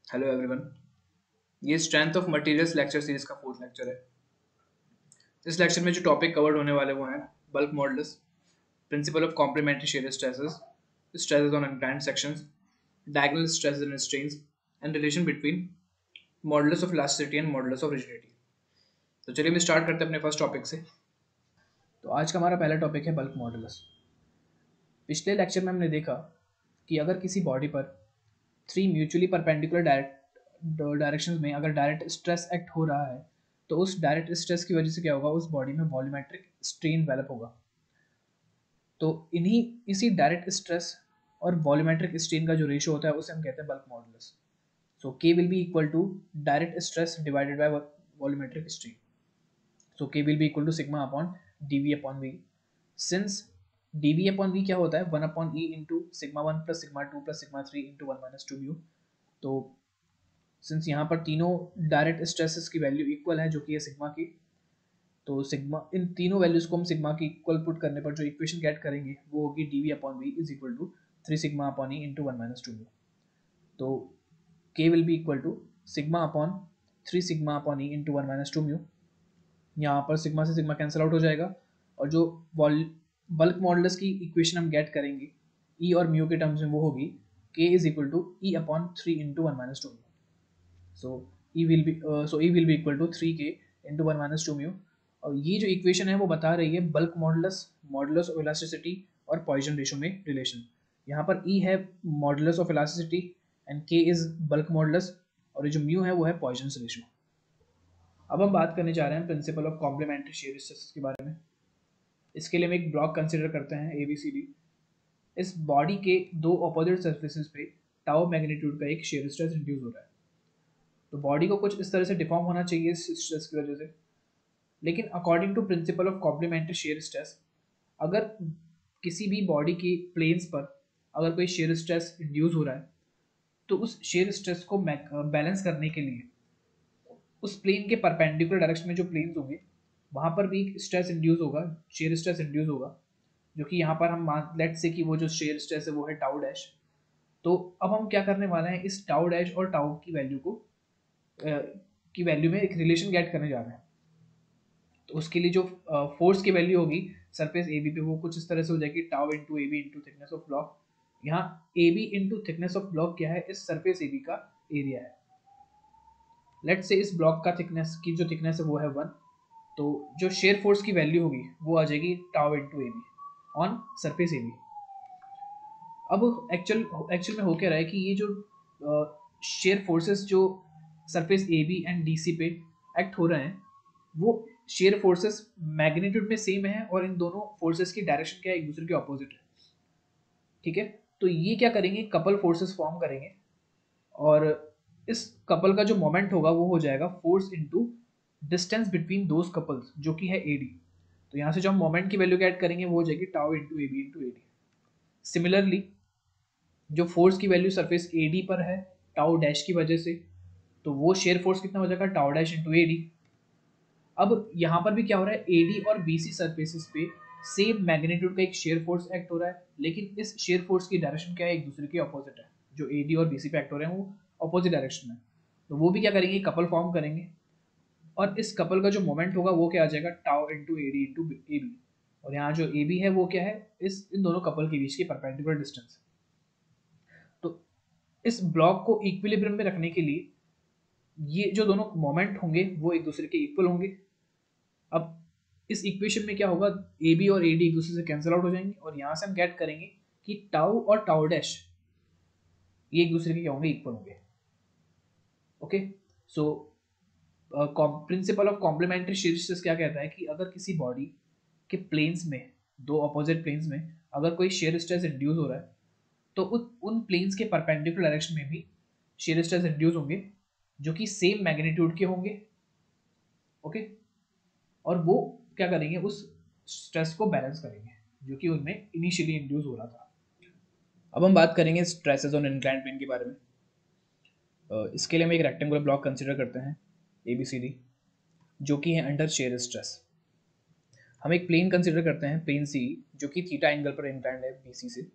Hello everyone. ये strength of materials lecture series का fourth lecture है। इस लेक्चर में जो टॉपिक कवर्ड होने वाले वो हैं bulk models, principle of complementary shear stresses, stresses on inclined sections, diagonal stresses and strains, and relation between modulus of elasticity and modulus of rigidity। तो चलिए हम स्टार्ट करते हैं अपने फर्स्ट टॉपिक से। तो आज का हमारा पहला टॉपिक है बल्क मॉडुलस। पिछले लेक्चर में हमने देखा कि अगर किसी बॉडी पर थ्री म्यूचुअली परपेंडिकुलर डायरेक्शंस में अगर डायरेक्ट स्ट्रेस एक्ट हो रहा है तो उस डायरेक्ट स्ट्रेस की वजह से क्या होगा, उस बॉडी में वॉल्यूमेट्रिक स्ट्रेन डेवलप होगा। तो इसी डायरेक्ट स्ट्रेस और वॉल्यूमेट्रिक स्ट्रेन का जो रेशियो होता है उसे हम कहते हैं bulk modulus. So K will be equal to direct stress divided by volumetric strain. So K will be equal to sigma upon dv upon v। Since dv upon v क्या होता है, 1 upon e into sigma 1 plus sigma 2 plus sigma 3 into 1 minus 2 mu. तो since यहाँ पर तीनों direct stresses की value equal है जो कि है सिग्मा की, तो सिग्मा इन तीनों वैल्यूज को हम सिग्मा की इक्वल पुट करने पर जो इक्वेशन गेट करेंगे वो होगी dv upon v is equal to 3 sigma upon e into 1 minus 2 mu. तो k will be equal to sigma upon 3 sigma upon e into 1 minus 2 mu. यहाँ पर सिग्मा से सिग्मा कैंसिल आउट हो जाएगा और जो बल्क मॉडुलस की equation हम गेट करेंगे ई और म्यू के टर्म्स में वो होगी k is equal to E upon 3 into 1 minus 2 mu. So E will be equal to 3k into 1 minus 2 mu. और ये जो इक्वेशन है वो बता रही है bulk modulus, modulus of elasticity और पॉइसन रेशियो में रिलेशन। यहाँ पर ई है modulus of elasticity and K is bulk modulus और ये जो म्यू है वो है पॉइसन रेशियो। अब हम बात करने जा रहे हैं principle of complementary shear stress के बारे में। इसके लिए हम एक ब्लॉक कंसिडर करते हैं ABCD। इस बॉडी के दो अपोजिट सर्फेसिस पे टाउ मैग्नीट्यूड का एक shear स्ट्रेस इंड्यूस हो रहा है। तो बॉडी को कुछ इस तरह से डिफॉर्म होना चाहिए इस स्ट्रेस की वजह से, लेकिन according to principle of complementary shear stress अगर किसी भी बॉडी की प्लेन्स पर अगर कोई shear स्ट्रेस इंड्यूस हो रहा है तो उस shear स्ट्रेस को बैलेंस करने के लिए उस प्लेन के परपेंडिकुलर डायरेक्शन में जो प्लेन्स होंगे वहाँ पर भी स्ट्रेस इंड्यूस होगा, शेयर स्ट्रेस इंड्यूस होगा, जो कि यहाँ पर हम मान लेट्स से कि वो जो शेयर स्ट्रेस है वो है टाउ डैश। तो अब हम क्या करने वाले हैं, इस टाउ डैश और टाउ की वैल्यू को की वैल्यू में एक रिलेशन गेट करने जा रहे हैं। तो उसके लिए जो फोर्स की वैल्यू होगी सरफेस ए बी पे वो कुछ इस तरह से हो जाएगी tau into A B into thickness of block. यहाँ A B into thickness of block क्या है, इस सरफेस ए बी का एरिया है। लेट्स से इस ब्लॉक का थिकनेस की जो थिकनेस है वो है 1, तो जो शेयर फोर्स की वैल्यू होगी वो आ जाएगी tau into A B on surface A B. अब एक्चुअल में हो क्या रहा है कि ये जो शेयर फोर्सेस जो surface A B and D C पे एक्ट हो रहे हैं वो शेयर फोर्सेस मैग्नीट्यूड में सेम है और इन दोनों फोर्सेस की डायरेक्शन क्या है, एक दूसरे के ऑपोजिट है। ठीक है, तो ये क्या करेंगे, कपल फोर्सेस फॉर्म करेंगे और इस कपल का जो मोमेंट होगा वो हो जाएगा force into distance between those couples जो कि है एडी। तो यहाँ से जो हम मोमेंट की वैल्यू ऐड करेंगे वो हो जाएगी tau into A B into AD. Similarly जो फोर्स की वैल्यू सरफेस एडी पर है टाउ डैश की वजह से, तो वो शेयर फोर्स कितना हो जाएगा टाउ डैश इंटू एडी। अब यहाँ पर भी क्या हो रहा है, एडी और बीसी सरफेसेस पे सेम मैग्नीट्यूड का एक शेयर फोर्स एक्ट हो रहा है, लेकिन इस शेयर फोर्स की डायरेक्शन क्या है, एक दूसरे के ऑपोजिट है। जो एडी और बीसी पे एक्ट हो रहे हैं वो ऑपोजिट डायरेक्शन में, तो वो भी क्या करेंगे, कपल फॉर्म करेंगे और इस कपल का जो मोमेंट होगा वो क्या आ जाएगा tau into A D into A B. और यहाँ जो ए बी है वो क्या है, इन दोनों कपल के बीच की परपेंडिकुलर डिस्टेंस। तो इस ब्लॉक को इक्विलिब्रियम में रखने के लिए ये जो दोनों मोमेंट होंगे वो एक दूसरे के इक्वल होंगे। अब इस इक्वेशन में क्या होगा, ए बी और ए डी एक दूसरे से कैंसिल आउट हो जाएंगे और यहाँ से हम गेट करेंगे कि टाउ और टाउ डैश ये एक दूसरे के क्या होंगे, इक्वल होंगे। Okay, so principle of complementary shear stress क्या कहता है कि अगर किसी बॉडी के प्लेन्स में, दो अपोजिट प्लेन्स में अगर कोई shear stress इंड्यूस हो रहा है तो उन प्लेन्स के परपेंडिकुलर डायरेक्शन में भी shear stress इंड्यूस होंगे जो कि सेम मैग्नीट्यूड के होंगे। ओके, और वो क्या करेंगे, उस स्ट्रेस को बैलेंस करेंगे जो कि उनमें इनिशियली इंड्यूस हो रहा था। अब हम बात करेंगे स्ट्रेसेस ऑन इंक्लाइंड प्लेन के बारे में। इसके लिए हम एक रेक्टेंगुलर ब्लॉक कंसिडर करते हैं ABCD जो कि है अंडर शेयर स्ट्रेस। हम एक प्लेन कंसिडर करते हैं प्लेन सी जो कि थीटा एंगल पर इंक्लाइंड है BC से।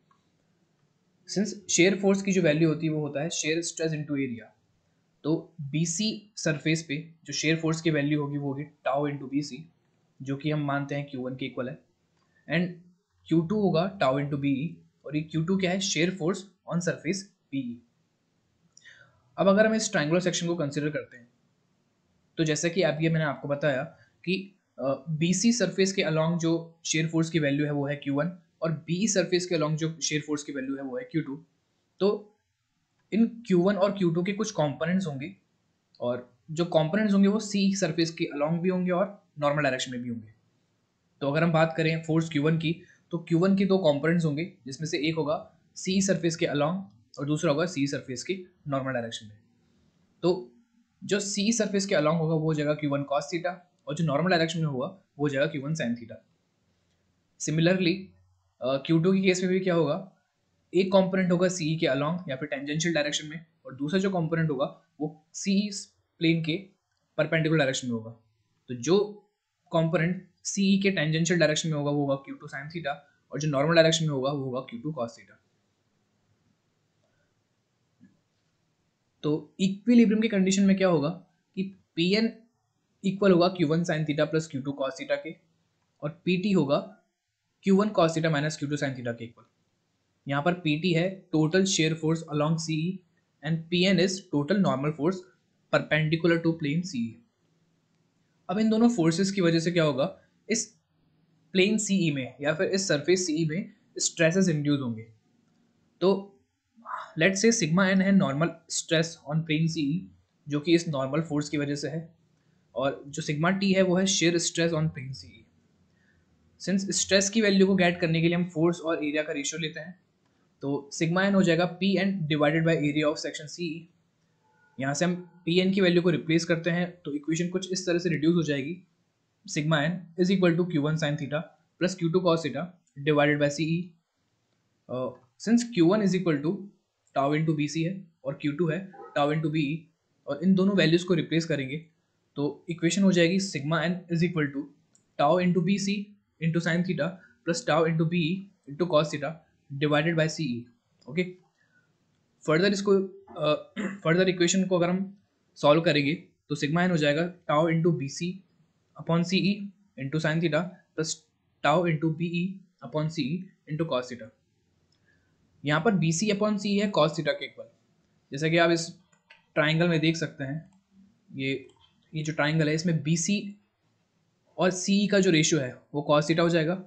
सिंस शेयर फोर्स की जो वैल्यू होती है वो होता है शेयर स्ट्रेस इनटू एरिया, तो बी सी सरफेस पे जो शेयर फोर्स की वैल्यू होगी वो होगी टाउ इंटू बी सी, जो कि हम मानते हैं Q1 के इक्वल है, एंड Q2 होगा टाउ इंटू बी ई, और ये Q2 क्या है, shear force on surface B E. अब अगर हम इस ट्रायंगुलर सेक्शन को कंसिडर करते हैं, तो जैसा कि अब ये मैंने आपको बताया कि बी सी सरफेस के अलॉन्ग जो शेयर फोर्स की वैल्यू है वो है Q1, और बी सरफेस के अलॉन्ग जो शेयर फोर्स की वैल्यू है वो है Q2। तो इन Q1 और Q2 के कुछ कंपोनेंट्स होंगे, और जो कंपोनेंट्स होंगे वो सी सरफेस के अलॉन्ग भी होंगे और नॉर्मल डायरेक्शन में भी होंगे। तो अगर हम बात करें फोर्स Q1 की, तो Q1 की दो कंपोनेंट्स होंगे, जिसमें से एक होगा सी सरफेस के अलॉन्ग और दूसरा होगा सी सरफेस की नॉर्मल डायरेक्शन में। तो जो सी सरफेस के अलॉन्ग होगा वो हो जाएगा Q1 cos थीटा, और जो नॉर्मल डायरेक्शन में होगा वो हो जाएगा Q1 sin theta. Similarly Q2 की केस में भी क्या होगा, एक कंपोनेंट होगा सी के अलॉन्ग या फिर टेंजेंशियल डायरेक्शन में, और दूसरा जो कंपोनेंट होगा वो सी प्लेन के परपेंडिकुलर डायरेक्शन में होगा। तो जो कंपोनेंट सी के टेंजेंशियल डायरेक्शन में होगा वो होगा Q2 sin थीटा, और जो नॉर्मल डायरेक्शन में होगा वो होगा Q2 cos थीटा। तो इक्विलिब्रियम की कंडीशन में क्या होगा कि Pn इक्वल होगा Q1 sin theta plus Q2 cos theta के, और Pt होगा Q1 cos theta minus Q2 sin theta के इक्वल। यहाँ पर Pt है total shear force along CE, and Pn is total normal force perpendicular to plane CE। अब इन दोनों forces की वजह से क्या होगा, इस प्लेन CE में या फिर इस सरफेस CE में स्ट्रेसेस इंड्यूस होंगे। तो लेट्स से सिग्मा एन है normal stress on plane CE, जो कि इस नॉर्मल फोर्स की वजह से है, और जो सिग्मा टी है वो है shear stress on plane CE। Since stress की वैल्यू को गेट करने के लिए हम फोर्स और एरिया का रेशियो लेते हैं, तो सिग्मा एन हो जाएगा P N divided by area of section CE। यहाँ से हम पी एन की वैल्यू को रिप्लेस करते हैं, तो इक्वेशन कुछ इस तरह से रिड्यूस हो जाएगी, sigma N is equal to Q1 sin theta plus Q2 cos theta divided by CE। Since Q1 is equal to tau into B C है और Q2 है टाउ इंटू बी ई, और इन दोनों वैल्यूज को रिप्लेस करेंगे, तो इक्वेशन हो जाएगी sigma N is equal to tau into B C into sine theta plus tau into B E into cos theta divided by CE। Okay, further इसको further equation को अगर हम सॉल्व करेंगे, तो सिग्मा एन हो जाएगा tau into B C upon CE into sine theta plus tau into B E upon CE into cos theta. यहाँ पर बी सी अपॉन सी है कॉस थीटा के इक्वल, जैसा कि आप इस ट्राइंगल में देख सकते हैं। ये जो ट्राइंगल है इसमें बी सी और सी का जो रेशियो है वो कॉस थीटा हो जाएगा,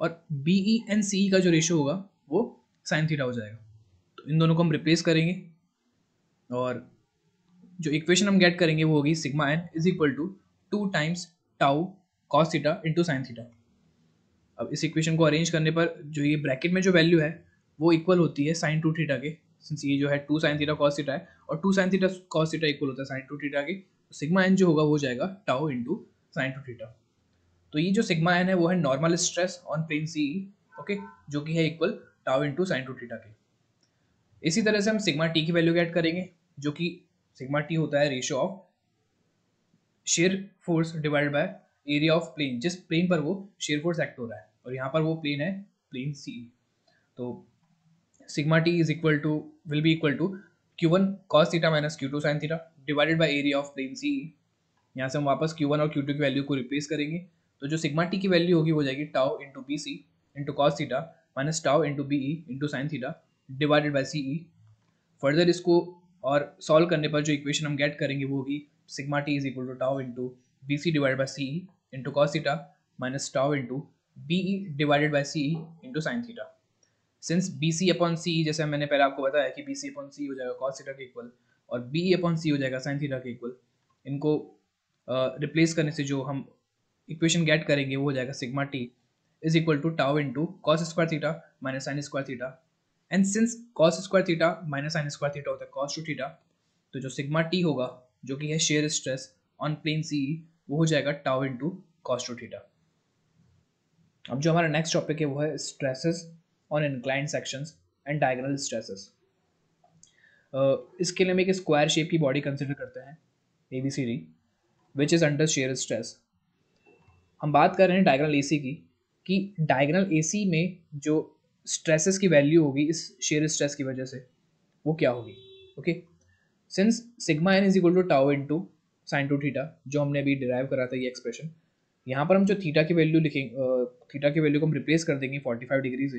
और बी ई एंड सी का जो रेशियो होगा वो साइन थीटा हो जाएगा। तो इन दोनों को हम रिप्लेस करेंगे, और जो इक्वेशन हम गेट करेंगे वो होगी sigma N is equal to 2 times tau cos theta into sine theta. अब इस इक्वेशन को अरेंज करने पर जो ये ब्रैकेट में जो वैल्यू है वो इक्वल होती है साइन 2 थीटा के, सिंस ये जो है 2 साइन थीटा कॉस थीटा है, और 2 sine theta cos theta equal होता है साइन 2 थीटा के, तो सिग्मा एन जो होगा वो हो जाएगा टाउ इंटू साइन 2 थीटा। तो ये जो सिग्मा एन है वो है normal stress on plane CE, okay, जो कि है equal tau into sine 2 theta के। इसी तरह से हम सिग्मा टी की वैल्यू गेट करेंगे, जो कि सिग्मा टी होता है ratio of shear force divided by area of plane, जिस प्लेन पर वो शेयर फोर्स एक्ट हो रहा है, और यहाँ पर वो प्लेन है प्लेन CE। तो sigma T is equal to will be equal to Q1 cos theta minus Q2 sin theta divided by area of plane CE। यहाँ से हम वापस Q1 और Q2 की वैल्यू को रिप्लेस करेंगे, तो जो सिग्मा टी की वैल्यू होगी वो जाएगी tau into B C into cos theta minus tau into B E into sine theta divided by CE। Further इसको और सॉल्व करने पर जो इक्वेशन हम गेट करेंगे वो होगी sigma T is equal to tau into B C divide by CE into cos theta minus tau into B E divided by CE into sine theta. Since B C upon C, जैसे मैंने पहले आपको बताया कि B C upon सी हो जाएगा cos theta के equal, और बी ई अपॉन सी हो जाएगा साइन थीटा के इक्वल, इनको रिप्लेस करने से जो हम इक्वेशन गेट करेंगे वो हो जाएगा sigma T is equal to tau into cos square theta minus sine square theta, and since cos square theta minus sine square theta होता है कॉस टू थीटा, तो जो सिग्मा टी होगा जो कि है shear stress on plane CE वो हो जाएगा tau into cos two theta. अब जो हमारा नेक्स्ट टॉपिक है वो है stresses on inclined sections and diagonal stresses. इसके लिए हम एक स्क्वायर शेप की बॉडी कंसिडर करते हैं ABCD which is under shear stress. हम बात कर रहे हैं डायगोनल AC की, कि डायगोनल AC में जो स्ट्रेसेस की वैल्यू होगी इस शेयर स्ट्रेस की वजह से वो क्या होगी। Okay, since sigma N is equal to tau into sine two theta, जो हमने अभी डिराइव करा था ये एक्सप्रेशन, यहाँ पर हम जो थीटा की वैल्यू लिखेंगे, थीटा की वैल्यू को हम रिप्लेस कर देंगे 45 डिग्री से।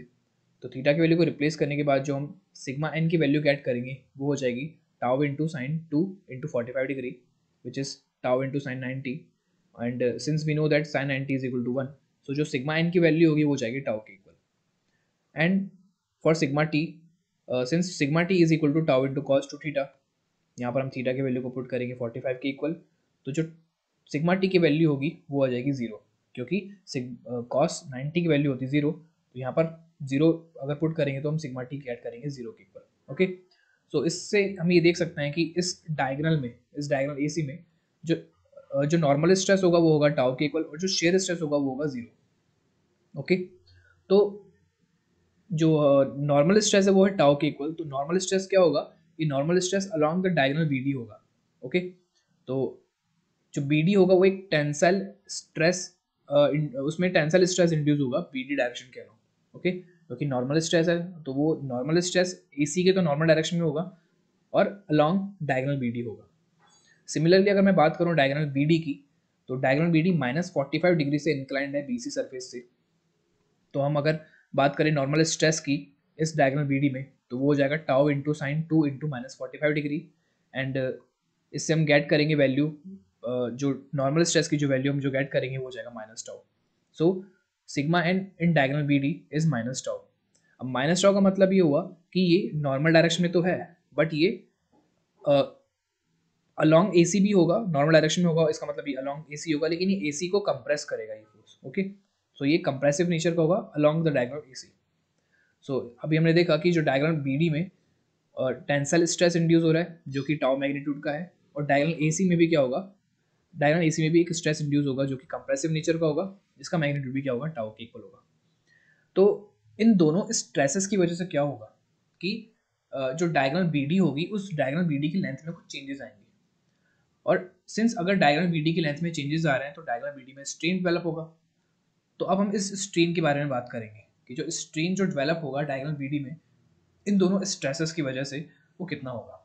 तो थीटा की वैल्यू को रिप्लेस करने के बाद जो हम सिग्मा एन की वैल्यू गेट करेंगे वो हो जाएगी tau into sine 2 into 45 degree, which is tau into sine 90, and since we know that sine 90 is equal to 1, so जो सिग्मा एन की वैल्यू होगी वो हो जाएगी टाउ के equal. And for sigma T, since sigma T is equal to tau into cos two theta, यहाँ पर हम थीटा की वैल्यू को पुट करेंगे 45 के इक्वल, तो जो सिग्मा टी की वैल्यू होगी वो आ जाएगी 0, क्योंकि कॉस 90 की वैल्यू होती है 0, तो यहाँ पर 0 अगर पुट करेंगे तो हम सिग्मा टी ऐड करेंगे 0 के इक्वल। ओके, सो इससे हम ये देख सकते हैं कि इस डायगोनल में, इस डायगोनल एसी में जो जो नॉर्मल स्ट्रेस होगा वो होगा टाउ के इक्वल, और जो शेयर स्ट्रेस होगा वो होगा 0। ओके, तो जो नॉर्मल स्ट्रेस है वो है टाउ के इक्वल, तो नॉर्मल स्ट्रेस क्या होगा, ये normal stress along the diagonal BD होगा। ओके, तो जो बीडी होगा वो एक टेंसाइल स्ट्रेस, उसमें टेंसाइल स्ट्रेस इंड्यूस होगा बीडी डायरेक्शन के अलोंग। ओके, क्योंकि नॉर्मल स्ट्रेस है तो वो नॉर्मल स्ट्रेस एसी के तो नॉर्मल डायरेक्शन में होगा और अलोंग डायगोनल बीडी होगा। सिमिलरली अगर मैं बात करूँ डायगोनल बीडी की, तो डायगोनल बीडी -45 डिग्री से इंक्लाइंड है बीसी सरफेस से। तो हम अगर बात करें नॉर्मल स्ट्रेस की इस डायगोनल बीडी में, तो वो हो जाएगा tau into sine 2 into -45 degree, and इससे हम गेट करेंगे वैल्यू, जो नॉर्मल स्ट्रेस की जो वैल्यू हम जो गेट करेंगे वो हो जाएगा minus tau. So sigma N in diagonal BD is minus tau. अब माइनस टाउ का मतलब ये हुआ कि ये नॉर्मल डायरेक्शन में तो है, बट ये अलॉन्ग एसी भी होगा, नॉर्मल डायरेक्शन में होगा, इसका मतलब ये अलॉन्ग एसी होगा, लेकिन ये एसी को कंप्रेस करेगा ये फोर्स। ओके, सो ये कंप्रेसिव नेचर का होगा अलॉन्ग द डायगोनल एसी। सो अभी हमने देखा कि जो डायगोनल बीडी में टेंसाइल स्ट्रेस इंड्यूस हो रहा है जो कि टाउ मैग्नीट्यूड का है, और डायगोनल एसी में भी क्या होगा, डायगोनल एसी में भी एक स्ट्रेस इंड्यूस होगा जो कि कंप्रेसिव नेचर का होगा, जिसका मैग्नीट्यूड भी क्या होगा, टाउ के इक्वल होगा। तो इन दोनों स्ट्रेसेस की वजह से क्या होगा कि जो डायगोनल बीडी होगी उस डायगोनल बीडी की लेंथ में कुछ चेंजेस आएंगे, और सिंस अगर डायगोनल बीडी की लेंथ में चेंजेस आ रहे हैं तो डायगोनल बीडी में स्ट्रेन डेवलप होगा। तो अब हम इस स्ट्रेन के बारे में बात करेंगे कि जो स्ट्रेन जो डेवलप होगा डायगोनल बीडी में इन दोनों स्ट्रेसेस की वजह से वो कितना होगा।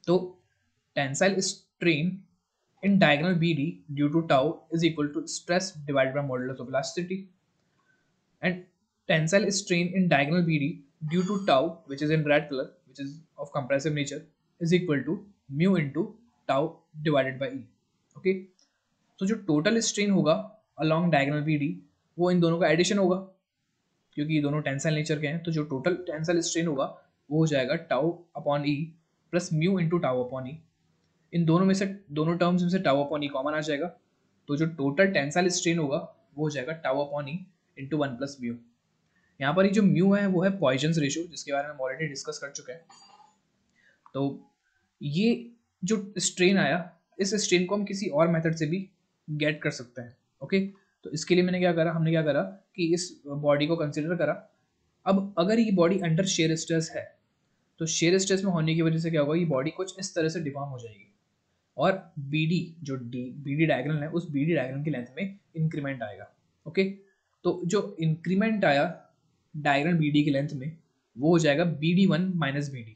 तो tensile strain in diagonal BD due to tau is equal to stress divided by modulus of elasticity, and tensile strain in diagonal BD due to tau, which is in red color, which is of compressive nature, is equal to mu into tau divided by E. Okay, तो जो total strain होगा along diagonal BD वो इन दोनों का addition होगा, क्योंकि ये दोनों टेंसाइल नेचर के हैं, तो जो टोटल टेंसाइल स्ट्रेन होगा वो हो जाएगा tau upon E plus mu into tau upon E. इन दोनों में से, दोनों टर्म्स में से टाउ अपॉन ई कॉमन आ जाएगा, तो जो टोटल टेंसाइल स्ट्रेन होगा वो हो जाएगा tau upon E into 1 plus mu. यहाँ पर ये जो म्यू है वो है पॉइजन्स रेशियो, जिसके बारे में हम ऑलरेडी डिस्कस कर चुके हैं। तो ये जो स्ट्रेन आया, इस स्ट्रेन को हम किसी और मेथड से भी गेट कर सकते हैं। ओके, तो इसके लिए मैंने क्या करा, हमने क्या करा कि इस बॉडी को कंसिडर करा। अब अगर ये बॉडी अंडर शेयर स्ट्रेस है, तो शेयर स्ट्रेस में होने की वजह से क्या होगा, ये बॉडी कुछ इस तरह से डिफॉर्म हो जाएगी, और बीडी जो बीडी डायगोनल है उस बीडी डायगोनल की लेंथ में इंक्रीमेंट आएगा। ओके, तो जो इंक्रीमेंट आया डायगोनल बीडी की लेंथ में वो हो जाएगा BD1 माइनस BD।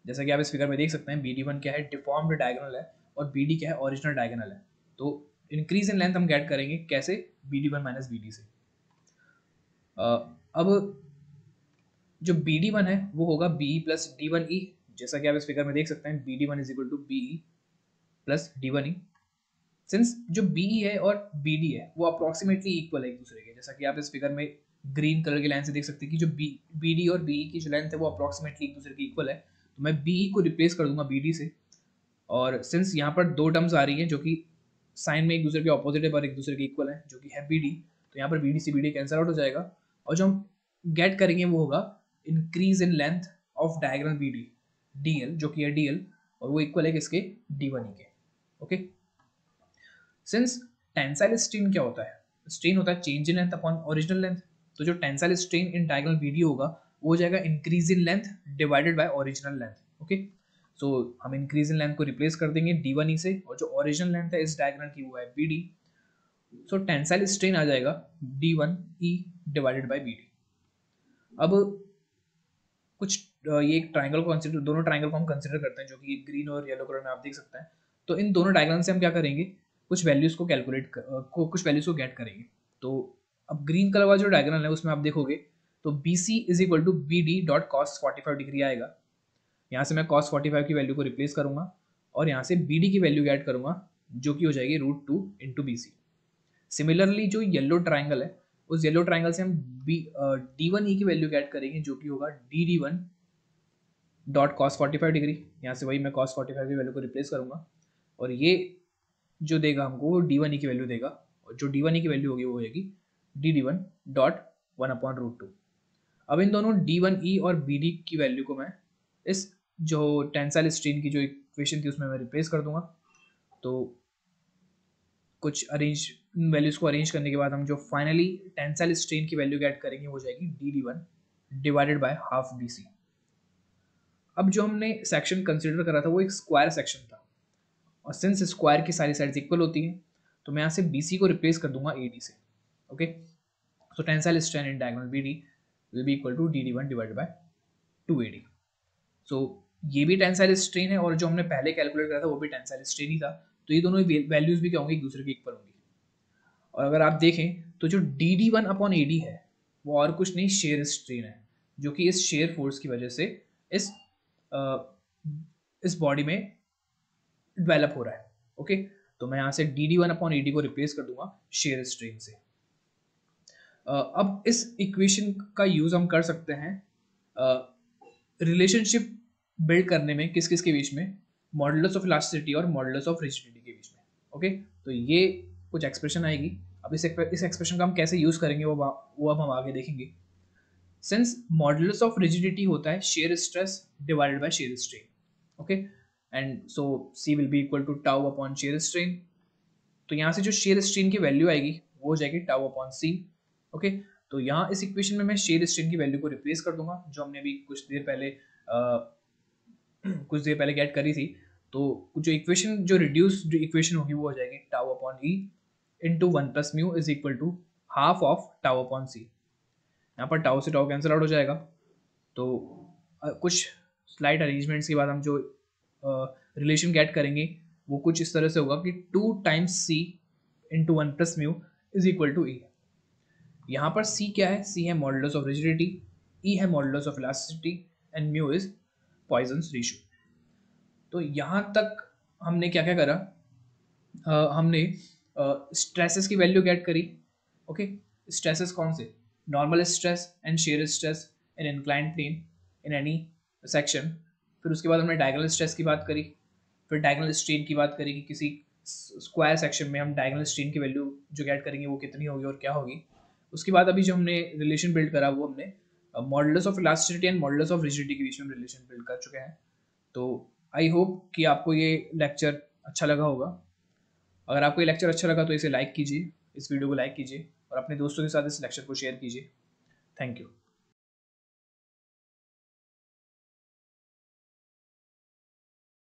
जैसा कि आप इस फिगर में देख सकते हैं, BD1 क्या है, डिफॉर्म्ड डायगोनल है, और BD क्या है, ओरिजिनल डायगोनल है। तो इंक्रीज इन लेंथ हम गेट करेंगे कैसे, BD1 माइनस BD से। अब जो BD1 है वो होगा BE प्लस D1E, जैसा कि आप इस फिगर में देख सकते हैं, BD1 is equal to BE plus D1E। सिंस जो BE है और BD है वो अप्रोक्सीमेटली इक्वल है एक दूसरे के, जैसा कि आप इस फिगर में ग्रीन कलर की लाइन से देख सकते हैं कि जो BD और BE की जो लेंथ है वो अप्रोक्सीमेटली एक दूसरे के इक्वल है। तो मैं BE को रिप्लेस कर दूंगा BD से, और सिंस यहाँ पर दो टर्म्स आ रही हैं जो कि साइन में एक दूसरे के ऑपोजिट है पर एक दूसरे के इक्वल है, जो कि है BD, तो यहाँ पर BD से BD कैंसिल आउट हो जाएगा, और जो हम गेट करेंगे वो होगा increase in length of diagonal BD DL, जो कि है DL, और वो इक्वल है किसके, D1E के। ओके, सिंस टेंसाइल स्ट्रेन क्या होता है, स्ट्रेन होता है change in length upon original length, तो जो tensile strain in diagonal BD होगा वो हो जाएगा increase in length divided by original length. Okay, so हम इंक्रीज इन लेंथ को रिप्लेस कर देंगे D1E से, और जो ओरिजिनल लेंथ है इस डायगोनल की वो है BD, सो टेंसाइल स्ट्रेन आ जाएगा D1E डिवाइडेड बाय BD। अब कुछ ये एक ट्राइंगल को कंसिडर, दोनों ट्राइंगल को हम कंसिडर करते हैं जो कि ग्रीन और येलो कलर में आप देख सकते हैं। तो इन दोनों डायग्राम से हम क्या करेंगे, कुछ वैल्यूज़ को कैलकुलेट कुछ वैल्यूज़ को गेट करेंगे। तो अब ग्रीन कलर वाला जो डायग्राम है उसमें आप देखोगे तो B C is equal to B D dot cos 45 degree आएगा। यहाँ से मैं कॉस 45 की वैल्यू को रिप्लेस करूंगा और यहाँ से बी डी की वैल्यू ऐड करूंगा जो कि हो जाएगी √2 इंटू बी सी। सिमिलरली जो येलो ट्राइंगल है उस येलो ट्राइंगल से हम डी वन ई की वैल्यू ऐड करेंगे जो कि होगा D one dot cos 45 degree. यहाँ से वही मैं कॉस 45 की वैल्यू को रिप्लेस करूंगा और ये जो देगा हमको वो डी वन ई की वैल्यू देगा और जो डी वन ई की वैल्यू होगी वो होगी डी वन डॉट 1/√2। अब इन दोनों डी वन ई और बी डी की वैल्यू को मैं इस जो टेंसाइल स्ट्रेन की जो इक्वेशन थी उसमें मैं रिप्लेस कर दूंगा। तो कुछ अरेंज वैल्यूज को अरेंज करने के बाद हम जो फाइनली टेंसाइल स्ट्रेन की वैल्यू ऐड करेंगे वो जाएगी D one divided by half B C. अब जो हमने सेक्शन कंसिडर करा था वो एक स्क्वायर सेक्शन था और सिंस स्क्वायर की सारी साइड्स इक्वल होती हैं तो मैं यहाँ से बी सी को रिप्लेस कर दूंगा ए डी से। Okay, so tensile strain in diagonal B D will be equal to D one divided by 2AD। So ये भी टेंसाइल स्ट्रेन है और जो हमने पहले कैलकुलेट करा था वो भी टेंसाइल स्ट्रेन ही था। तो ये दोनों वैल्यूज भी क्या होंगी, एक दूसरे के इक्वल होंगी। और अगर आप देखें तो जो डी1/AD है वो और कुछ नहीं शेयर स्ट्रेन है जो कि इस शेयर फोर्स की वजह से इस बॉडी में डेवलप हो रहा है। ओके, तो मैं यहाँ से डी1/AD को रिप्लेस कर दूंगा शेयर स्ट्रेन से। अब इस इक्वेशन का यूज हम कर सकते हैं रिलेशनशिप बिल्ड करने में किस किस के बीच में, मॉडुलस ऑफ इलास्टिसिटी और मॉडुलस ऑफ रिजिडिटी के बीच में। ओके, तो ये कुछ एक्सप्रेशन आएगी। अब इस एक्सप्रेशन का हम कैसे यूज करेंगे वो अब हम आगे देखेंगे। सिंस मॉडुलस ऑफ रिजिडिटी होता है shear stress divided by shear strain. Okay, and so C will be equal to tau upon shear strain. तो यहाँ से जो शेयर स्ट्रेन की वैल्यू आएगी वो हो जाएगी टाउ अपॉन सी। ओके, तो यहाँ इस इक्वेशन में मैं शेयर स्ट्रेन की वैल्यू को रिप्लेस कर दूंगा जो हमने अभी कुछ देर पहले गेट करी थी। तो जो इक्वेशन जो रिड्यूस्ड इक्वेशन होगी वो हो जाएगी tau upon E into 1 plus mu is equal to half of tau upon C. यहाँ पर टाउ से टाउ कैंसिल आउट हो जाएगा। तो कुछ स्लाइड अरेंजमेंट्स के बाद हम जो रिलेशन गेट करेंगे वो कुछ इस तरह से होगा कि 2 times C into 1 plus mu is equal to E. यहाँ पर C क्या है, C है मॉडुलस ऑफ रिजिडिटी, E है modulus of elasticity and mu is Poisson's ratio. तो यहाँ तक हमने क्या क्या करा, हमने स्ट्रेसेस की वैल्यू गेट करी। ओके, स्ट्रेसेस कौन से, normal stress and shear stress in inclined plane in any section. फिर उसके बाद हमने डायगोनल स्ट्रेस की बात करी, फिर डायगोनल स्ट्रेन की बात करी कि किसी स्क्वायर सेक्शन में हम डायगोनल स्ट्रेन की वैल्यू जो गेट करेंगे वो कितनी होगी और क्या होगी। उसके बाद अभी जो हमने रिलेशन बिल्ड करा वो हमने modulus of elasticity and modulus of rigidity के बीच में रिलेशन बिल्ड कर चुके हैं। तो आई होप कि आपको ये लेक्चर अच्छा लगा होगा। अगर आपको ये लेक्चर अच्छा लगा तो इसे लाइक कीजिए, इस वीडियो को लाइक कीजिए और अपने दोस्तों के साथ इस लेक्चर को शेयर कीजिए। Thank you.